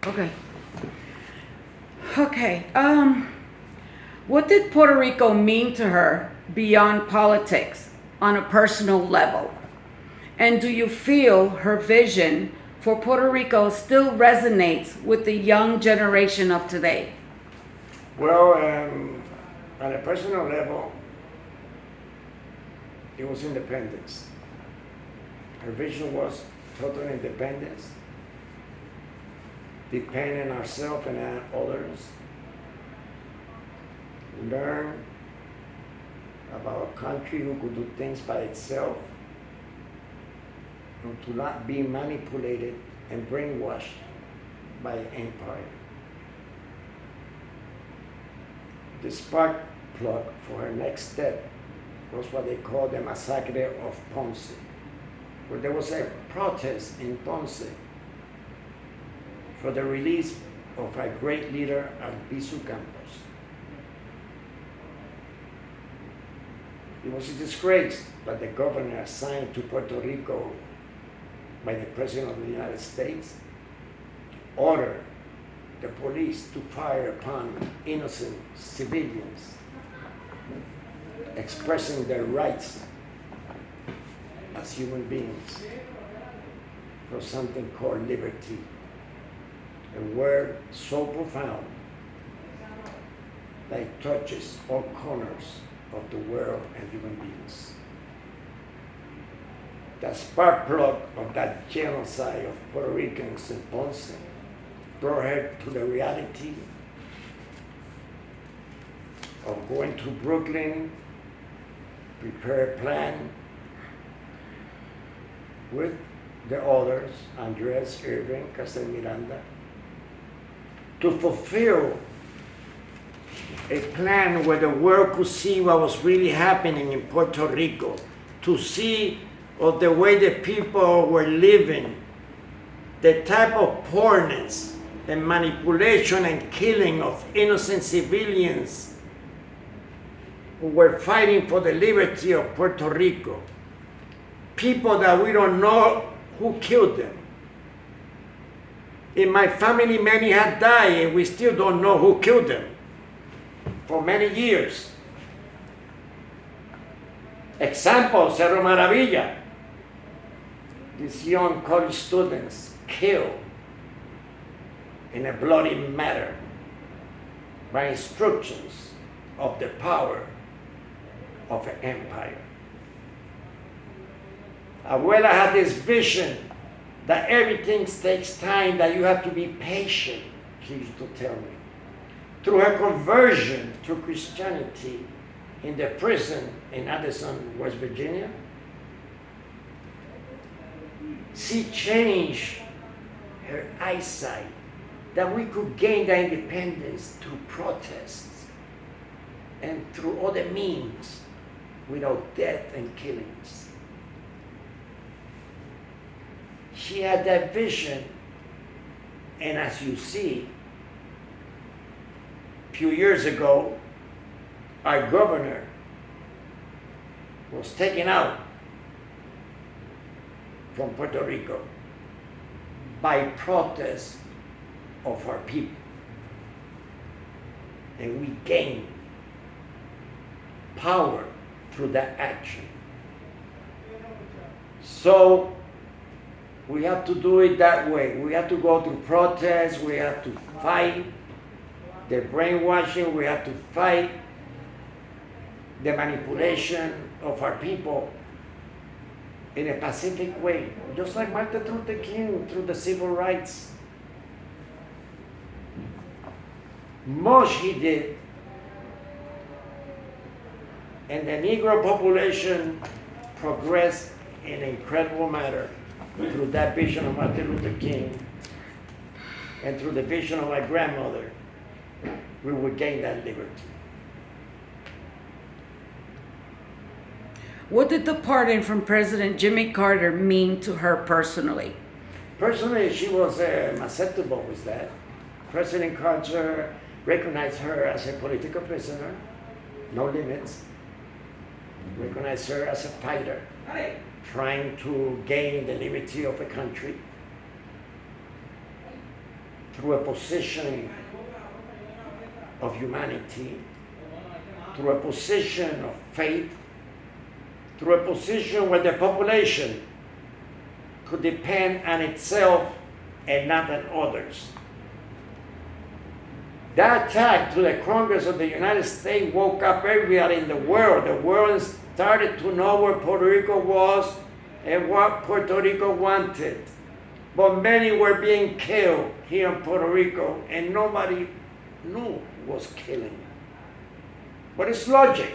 Okay. Okay. What did Puerto Rico mean to her beyond politics on a personal level? And do you feel her vision for Puerto Rico still resonates with the young generation of today? Well, on a personal level, it was independence. Her vision was total independence, depend on ourselves and on others, learn about a country who could do things by itself, and to not be manipulated and brainwashed by empire. The spark plug for her next step was what they call the Massacre of Ponce, where there was a protest in Ponce for the release of a great leader, Albizu Campos. It was a disgrace that the governor assigned to Puerto Rico by the President of the United States ordered the police to fire upon innocent civilians expressing their rights as human beings for something called liberty, a word so profound that it touches all corners of the world and human beings. The spark plug of that genocide of Puerto Ricans in Ponce brought her to the reality of going to Brooklyn, prepare a plan with the others, Andres, Irving, Castel Miranda, to fulfill a plan where the world could see what was really happening in Puerto Rico, to see of the way the people were living, the type of poorness and manipulation and killing of innocent civilians who were fighting for the liberty of Puerto Rico. People that we don't know who killed them. In my family, many had died, and we still don't know who killed them for many years. Example, Cerro Maravilla. These young college students killed in a bloody manner by instructions of the power of an empire. Abuela had this vision that everything takes time, that you have to be patient, she used to tell me. Through her conversion to Christianity in the prison in Addison, West Virginia, she changed her eyesight, that we could gain the independence through protests and through other means without death and killings. She had that vision, and as you see, a few years ago, our governor was taken out from Puerto Rico by protest of our people. And we gained power through that action. So we have to do it that way. We have to go through protests, we have to fight the brainwashing, we have to fight the manipulation of our people in a pacific way, just like Martin Luther King through the civil rights. Much he did, and the Negro population progressed in an incredible manner through that vision of Martin Luther King and through the vision of my grandmother. We would gain that liberty. What did the pardon from President Jimmy Carter mean to her personally? Personally, she was acceptable with that. President Carter recognized her as a political prisoner, no limits. Recognized her as a fighter, trying to gain the liberty of a country. through a positioning of humanity, through a position of faith, through a position where the population could depend on itself and not on others. That attack to the Congress of the United States woke up everybody in the world. The world started to know where Puerto Rico was and what Puerto Rico wanted. But many were being killed here in Puerto Rico, and nobody knew who was killing. But it's logic.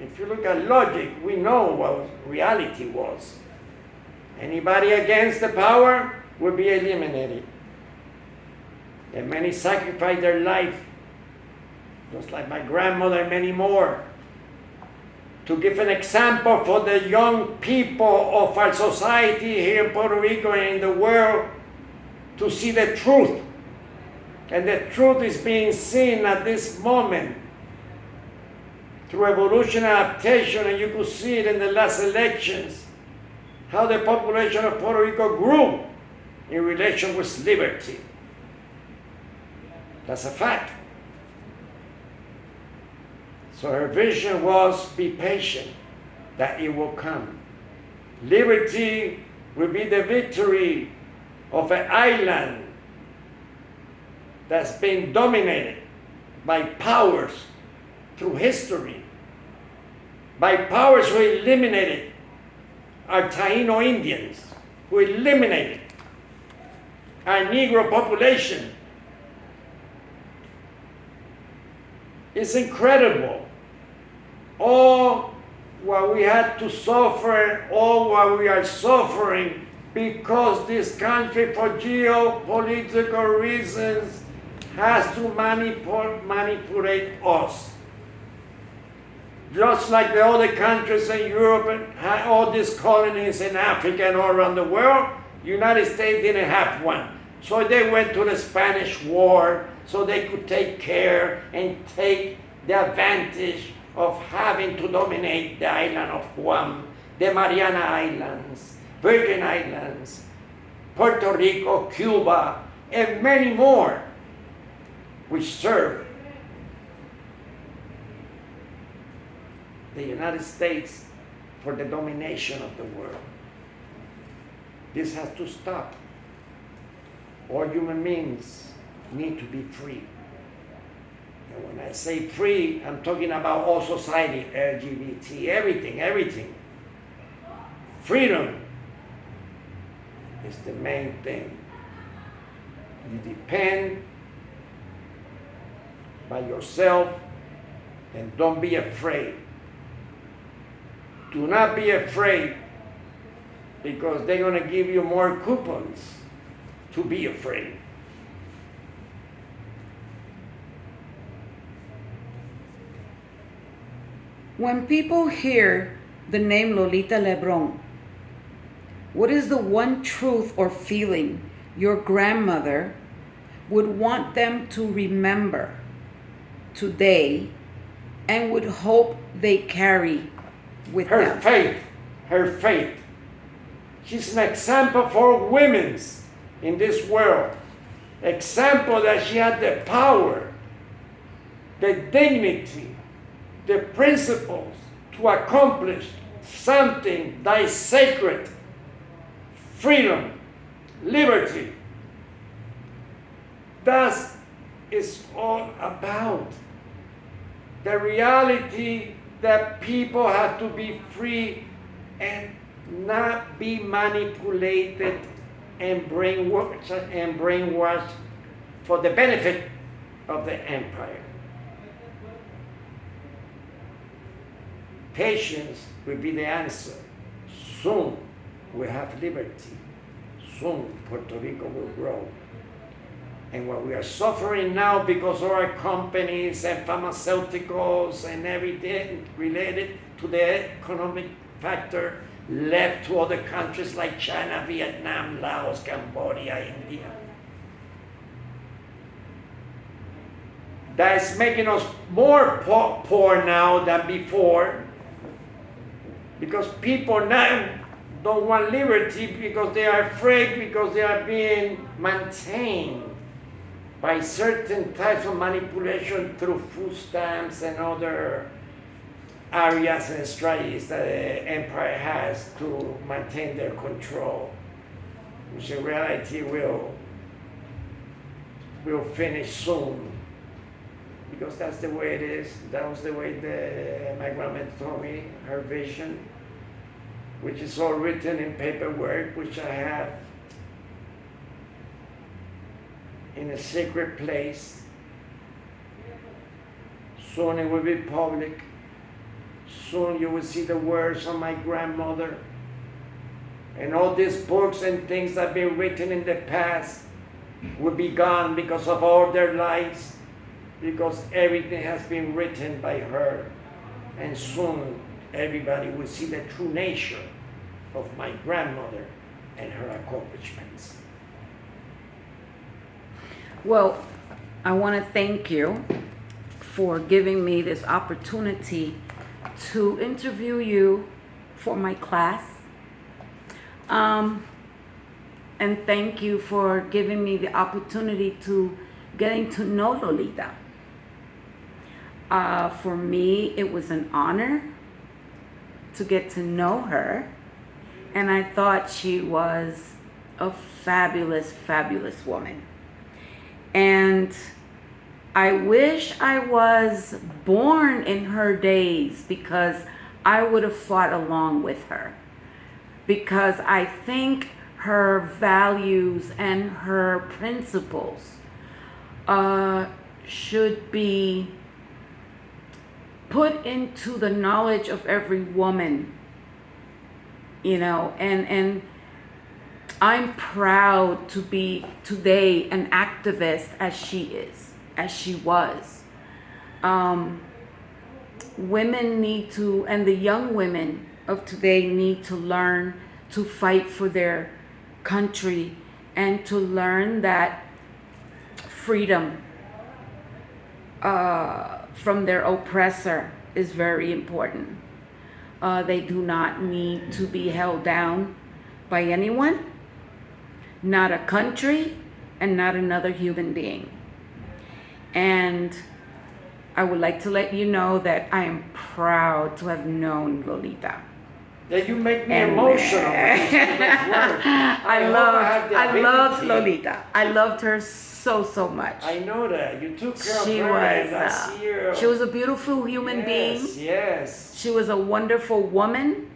If you look at logic, we know what reality was. Anybody against the power will be eliminated. And many sacrificed their life, just like my grandmother and many more, to give an example for the young people of our society here in Puerto Rico and in the world to see the truth. And the truth is being seen at this moment through evolution and adaptation, and you could see it in the last elections, how the population of Puerto Rico grew in relation with liberty. That's a fact. So her vision was, be patient, that it will come. Liberty will be the victory of an island that's been dominated by powers through history, by powers who eliminated our Taino Indians, who eliminated our Negro population. It's incredible. All what we had to suffer, all what we are suffering, because this country, for geopolitical reasons, has to manipulate us. Just like the other countries in Europe and all these colonies in Africa and all around the world, United States didn't have one. So they went to the Spanish War so they could take care and take the advantage of having to dominate the island of Guam, the Mariana Islands, Virgin Islands, Puerto Rico, Cuba, and many more, which serve the United States for the domination of the world. This has to stop. All human beings need to be free. And when I say free, I'm talking about all society, LGBT, everything. Freedom is the main thing. You depend by yourself and don't be afraid. Do not be afraid, because they're going to give you more coupons to be afraid. When people hear the name Lolita Lebron, what is the one truth or feeling your grandmother would want them to remember today and would hope they carry with them? Her faith. She's an example for women in this world. Example that she had the power, the dignity, the principles to accomplish something that is sacred, freedom, liberty. That is all about. The reality that people have to be free and not be manipulated and brainwashed for the benefit of the empire. Patience will be the answer. Soon we'll have liberty. Soon Puerto Rico will grow. And what we are suffering now because of our companies and pharmaceuticals and everything related to the economic factor left to other countries like China, Vietnam, Laos, Cambodia, India. That is making us more poor now than before, because people now don't want liberty because they are afraid, because they are being maintained by certain types of manipulation through food stamps and other areas and strategies that the empire has to maintain their control, which in reality will finish soon, because that's the way it is. That was the way my grandma told me, her vision, which is all written in paperwork, which I have in a secret place. Soon it will be public. Soon you will see the words of my grandmother. And all these books and things that have been written in the past will be gone because of all their lives, because everything has been written by her. And soon everybody will see the true nature of my grandmother and her accomplishments. Well, I want to thank you for giving me this opportunity to interview you for my class. And thank you for giving me the opportunity to getting to know Lolita. For me, it was an honor to get to know her. And I thought she was a fabulous, fabulous woman. And I wish I was born in her days, because I would have fought along with her. Because I think her values and her principles should be put into the knowledge of every woman, you know, and I'm proud to be today an activist as she is, as she was. Women need to, and the young women of today need to learn to fight for their country and to learn that freedom from their oppressor is very important. They do not need to be held down by anyone, not a country, and not another human being. And I would like to let you know that I am proud to have known Lolita. That you make me emotional. I loved Lolita. I loved her so much. I know that. You took care of She her was, last year. she was a beautiful human being. Yes. She was a wonderful woman,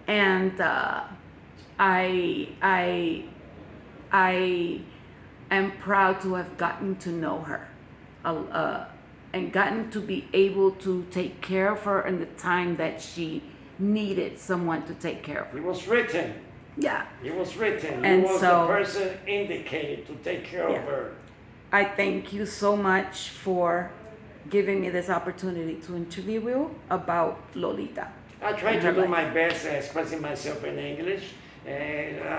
and I am proud to have gotten to know her, and gotten to be able to take care of her in the time that she needed someone to take care of her. It was written. Yeah. It was written. And you was so, the person indicated to take care of her. I thank you so much for giving me this opportunity to interview you about Lolita. I try to do my best expressing myself in English. I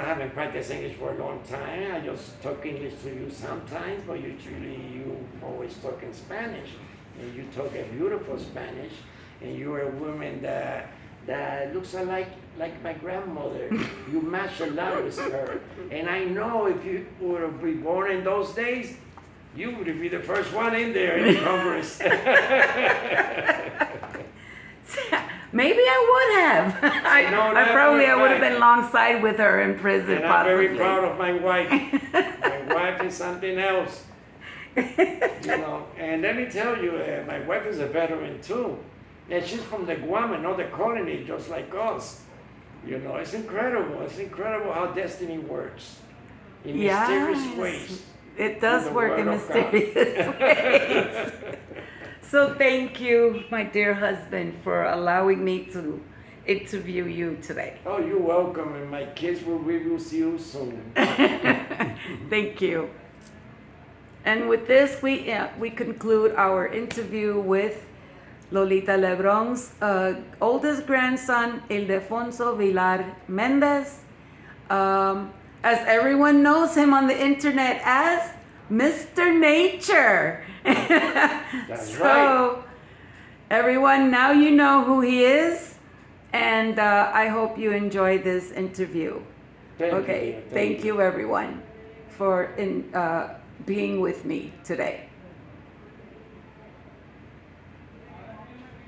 haven't practiced English for a long time. I just talk English to you sometimes, but usually you always talk in Spanish. And you talk a beautiful Spanish, and you're a woman that looks like my grandmother. You match a lot with her. And I know if you would have been born in those days, you would be the first one in there in Congress. Maybe I would have. I would have been alongside with her in prison. And possibly. I'm very proud of my wife. My wife is something else. You know, and let me tell you, my wife is a veteran too. And she's from the Guam, another colony, just like us. You know, it's incredible. It's incredible how destiny works in mysterious ways. It does work in mysterious ways. So thank you, my dear husband, for allowing me to interview you today. Oh, you're welcome, and my kids will see you soon. Thank you. And with this, we conclude our interview with Lolita Lebron's oldest grandson, Ildefonso Vilar Mendez. As everyone knows him on the internet as Mr. Nature. That's so, right. Everyone, now you know who he is, and I hope you enjoyed this interview. Thank you. Thank you everyone for being with me today.